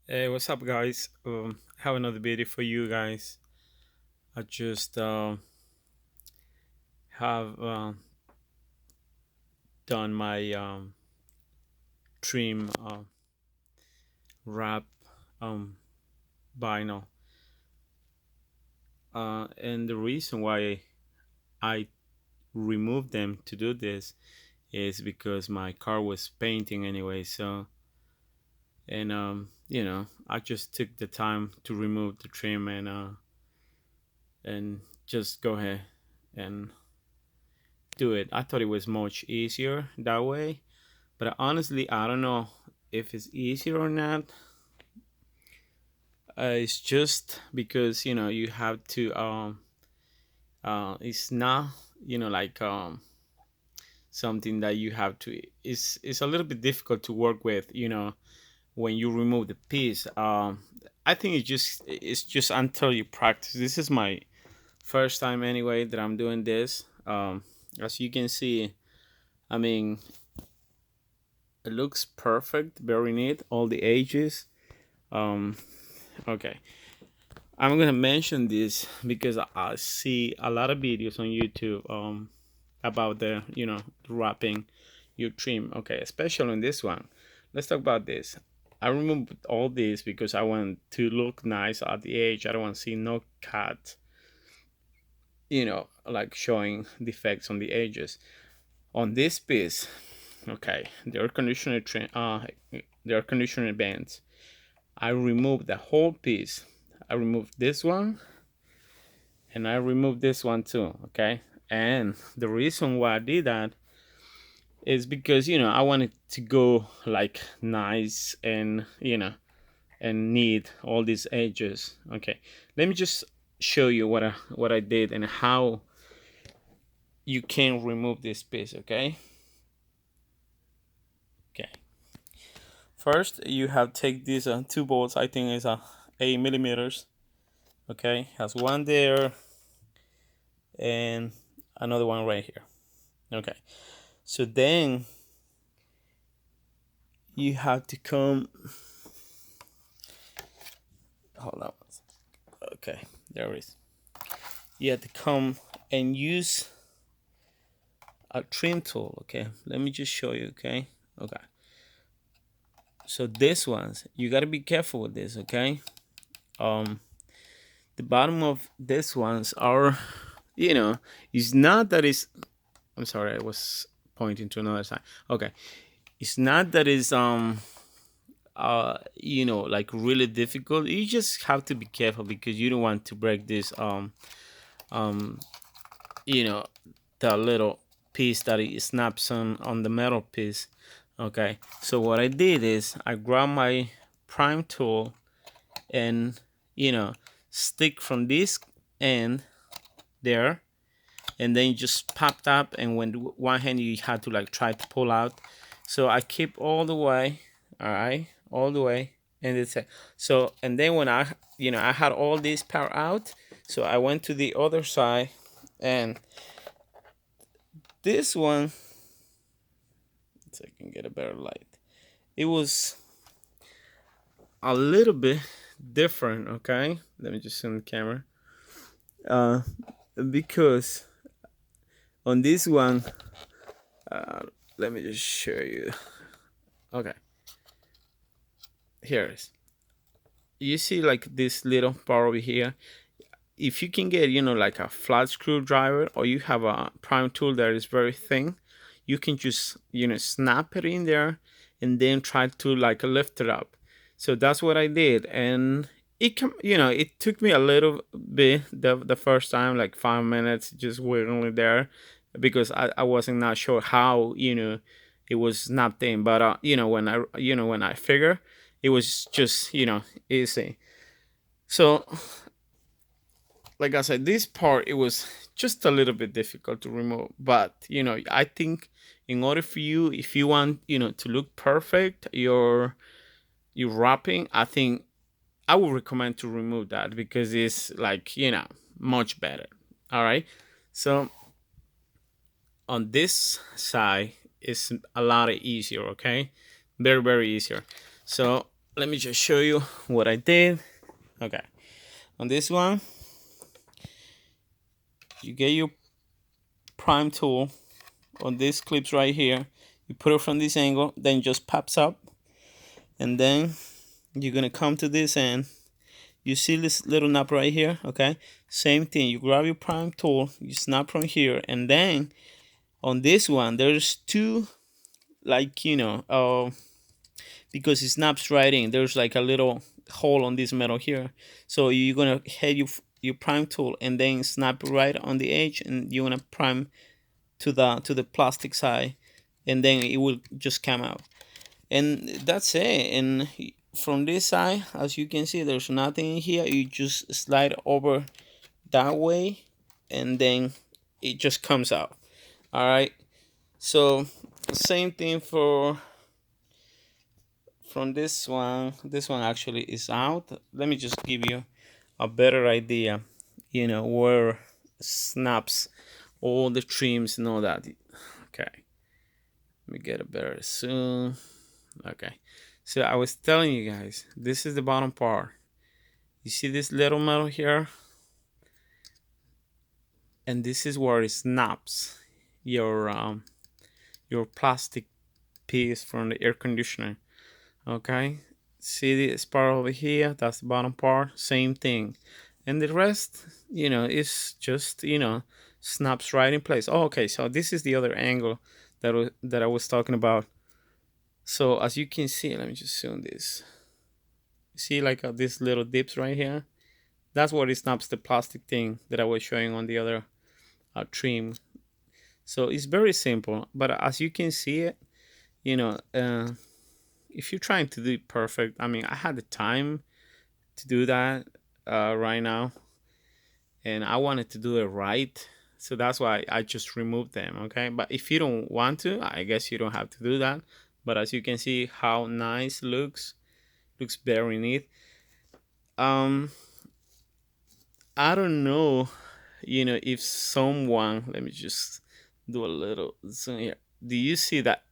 Hey, what's up, guys? Have another video for you guys. I just have done my trim wrap um, vinyl, and the reason why I removed them to do this is because my car was painting anyway. So, and I just took the time to remove the trim and just go ahead and do it. I thought it was much easier that way. But honestly, I don't know if it's easier or not. It's just because you have to. It's not like something that you have to. It's a little bit difficult to work with. When you remove the piece. I think it's just until you practice. This is my first time anyway that I'm doing this. As you can see, I mean, it looks perfect, very neat. All the edges. Um, Okay, I'm gonna mention this because I see a lot of videos on YouTube about the wrapping your trim. Okay, especially on this one. Let's talk about this. I removed all this because I want to look nice at the edge. I don't want to see no cut, like showing defects on the edges. On this piece, okay, the air conditioner bands. I removed the whole piece. I removed this one and I removed this one too, okay? And the reason why I did that is because I wanted to go like nice and neat all these edges. Okay, let me just show you what I did and how you can remove this piece. Okay, first you have take these two bolts. I think it's 8 millimeters. Okay, has one there and another one right here. Okay, so then you have to come. Hold on. Okay, there it is. You have to come and use a trim tool. Okay, let me just show you. Okay, so this ones you got to be careful with this. Okay, um the bottom of this ones are, it's not that it's, I'm sorry, I was pointing to another side. Okay, it's not that it's like really difficult. You just have to be careful because you don't want to break this um you know the little piece that it snaps on the metal piece. Okay, so what I did is I grabbed my prime tool and stick from this end there, and then just popped up, and when one hand you had to like try to pull out. So I keep all the way, all right, all the way, and it's so, and then when I had all this power out, so I went to the other side, and this one, so I can get a better light, it was a little bit different. Okay, let me just zoom the camera, uh because on this one, uh let me just show you. Okay, here it is. You see like this little part over here. If you can get like a flat screwdriver, or you have a prime tool that is very thin, you can just snap it in there and then try to like lift it up. So that's what I did, and it took me a little bit the first time, like 5 minutes just wiggling there, because I wasn't not sure how it was snapped in. But when I figure, it was just easy. So like I said, this part, it was just a little bit difficult to remove. But I think in order for you, if you want to look perfect, your wrapping, I think I would recommend to remove that, because it's like much better. All right, so on this side it's a lot easier. Okay, very, very easier. So let me just show you what I did. Okay, on this one, you get your prime tool on these clips right here. You put it from this angle, then it just pops up, and then you're gonna come to this end. You see this little knob right here, okay? Same thing. You grab your prime tool, you snap from here, and then on this one, there's two, like because it snaps right in. There's like a little hole on this metal here, so you're gonna head your prime tool and then snap right on the edge, and you wanna prime to the plastic side, and then it will just come out, and that's it. And from this side, as you can see, there's nothing in here. You just slide over that way, and then it just comes out. All right, so same thing for from this one actually is out. Let me just give you a better idea, where snaps all the trims and all that. Okay, let me get a better zoom. Okay, so I was telling you guys, this is the bottom part. You see this little metal here, and this is where it snaps your plastic piece from the air conditioner. Okay, see this part over here, that's the bottom part, same thing, and the rest, is just snaps right in place. Oh, okay, so this is the other angle that I was talking about. So as you can see, let me just zoom this. See, like these little dips right here, that's where it snaps the plastic thing that I was showing on the other trim. So it's very simple, but as you can see it, you know if you're trying to do it perfect, I mean, I had the time to do that right now, and I wanted to do it right. So that's why I just removed them. Okay, but if you don't want to, I guess you don't have to do that. But as you can see, how nice looks very neat. Um, I don't know, if someone, let me just do a little zoom here. Do you see that,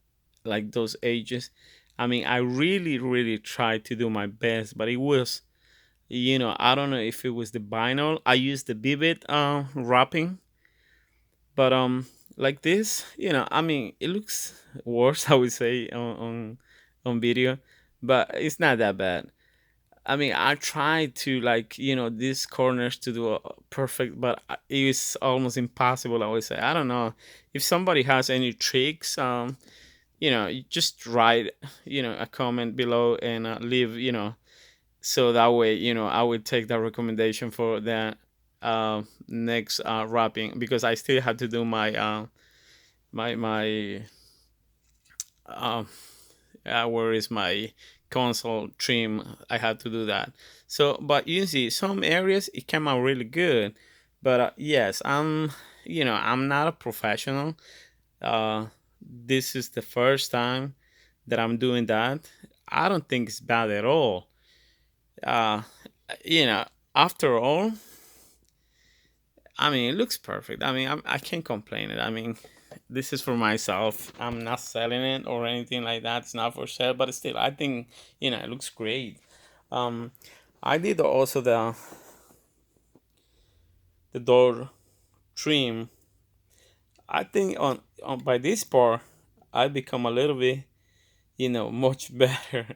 like those edges? I mean, I really, really tried to do my best, but it was, I don't know if it was the vinyl. I used the vivid wrapping, but like this, I mean, it looks worse, I would say, on video, but it's not that bad. I mean, I tried to, like, these corners to do a perfect, but it is almost impossible, I would say. I don't know if somebody has any tricks. You just write, a comment below, and leave, so that way, I would take that recommendation for the next wrapping, because I still have to do my um where is my console trim. I had to do that. So, but you see, some areas it came out really good, but yes, I'm not a professional. This is the first time that I'm doing that. I don't think it's bad at all. uh you know After all, I mean, it looks perfect. I mean, I can't complain it. I mean, this is for myself. I'm not selling it or anything like that. It's not for sale, but still, I think, it looks great. Um, I did also the door trim. I think on by this part, I become a little bit, much better.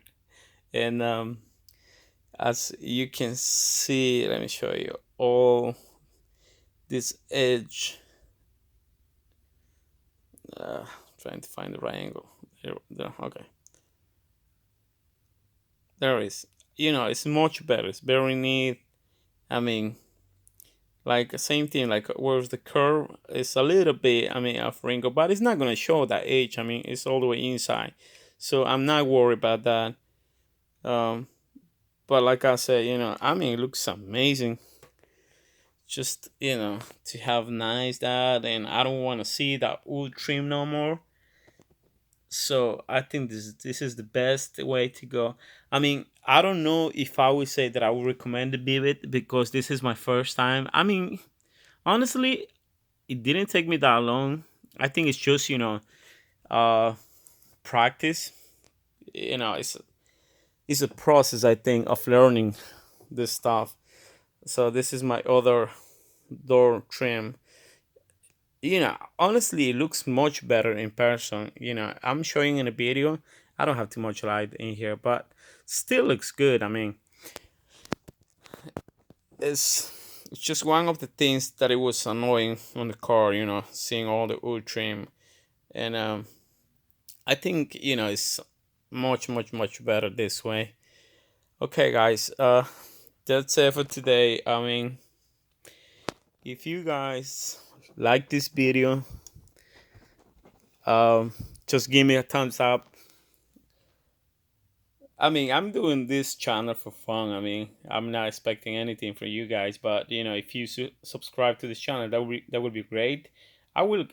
And as you can see, let me show you all this edge. uh, Trying to find the right angle. There, okay, there is. It's much better. It's very neat. I mean, like same thing. Like where's the curve? It's a little bit. I mean, of wrinkle, but it's not gonna show that edge. I mean, it's all the way inside, so I'm not worried about that. Um, but like I said, I mean, it looks amazing. Just to have nice that, and I don't want to see that wood trim no more. So I think this is the best way to go. I mean, I don't know if I would say that I would recommend the Vivid, because this is my first time. I mean, honestly, it didn't take me that long. I think it's just uh practice. It's it's a process, I think, of learning this stuff. So this is my other door trim. Honestly, it looks much better in person. I'm showing in a video. I don't have too much light in here, but still looks good. I mean, it's just one of the things that it was annoying on the car. Seeing all the oil trim, and I think it's much much much better this way. Okay, guys. That's it for today. I mean, if you guys like this video, um, just give me a thumbs up. I mean, I'm doing this channel for fun. I mean, I'm not expecting anything from you guys, but if you subscribe to this channel, that would be great. I will,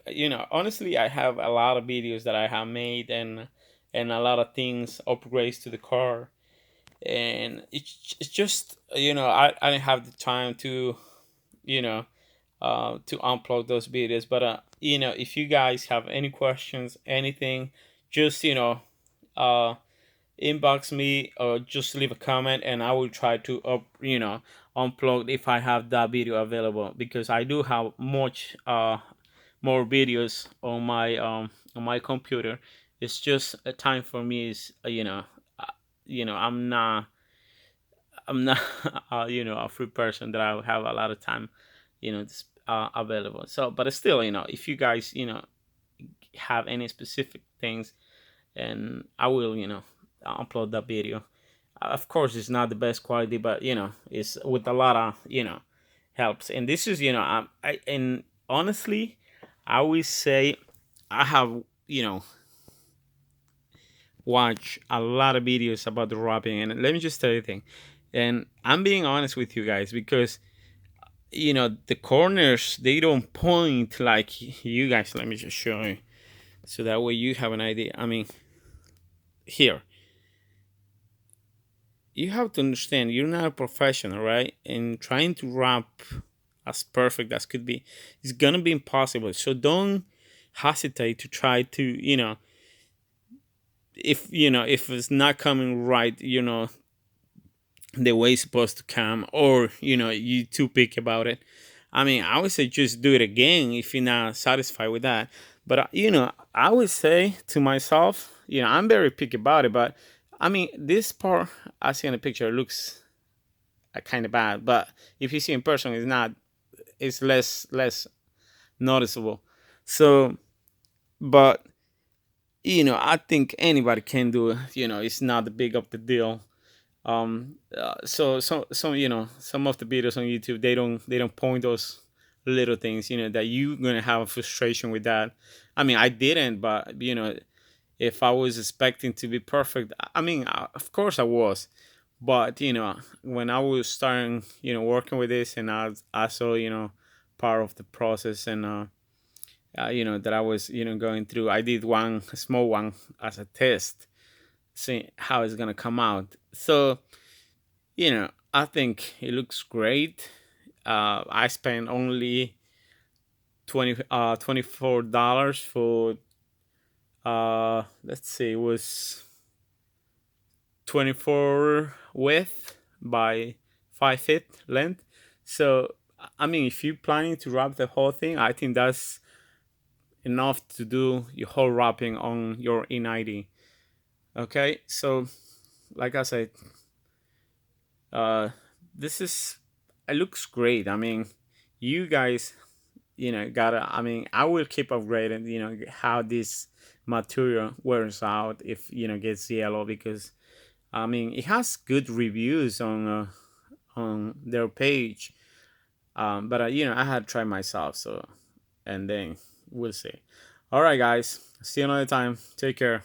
honestly, I have a lot of videos that I have made, and a lot of things upgrades to the car, and it's just I didn't have the time you know to upload those videos. But if you guys have any questions, anything, just uh inbox me or just leave a comment, and I will try to upload if I have that video available, because I do have much more videos on my computer. It's just a time for me is I'm not a free person that I have a lot of time available. So but still, if you guys have any specific things, and I will upload that video. Of course, it's not the best quality, but it's with a lot of helps. And this is and honestly, I always say I have watched a lot of videos about the wrapping, and let me just tell you a thing. And I'm being honest with you guys, because the corners, they don't point like you guys. Let me just show you, so that way you have an idea. I mean, here, you have to understand, you're not a professional, right? And trying to rap as perfect as could be is gonna be impossible. So don't hesitate to try to if it's not coming right, the way it's supposed to come, or you too picky about it. I mean, I would say just do it again if you're not satisfied with that. But I would say to myself, I'm very picky about it. But I mean, this part I see in the picture looks kind of bad, but if you see in person, it's not. It's less noticeable. So, but I think anybody can do it. It's not the big of the deal. So some of the videos on YouTube, they don't point those little things, that you're gonna have a frustration with that. I mean, I didn't, but if I was expecting to be perfect, I mean, of course I was. But when I was starting working with this, and I saw part of the process, and that I was going through, I did one small one as a test, see how it's gonna come out. So I think it looks great. I spent only $24 for let's see, it was 24 width by 5 feet length. So I mean, if you're planning to wrap the whole thing, I think that's enough to do your whole wrapping on your E90. Okay, so like I said, uh, this is it looks great. I mean, you guys, gotta. I mean, I will keep upgrading. How this material wears out if gets yellow, because I mean it has good reviews on their page. But I had to try myself, so and then we'll see. All right, guys. See you another time. Take care.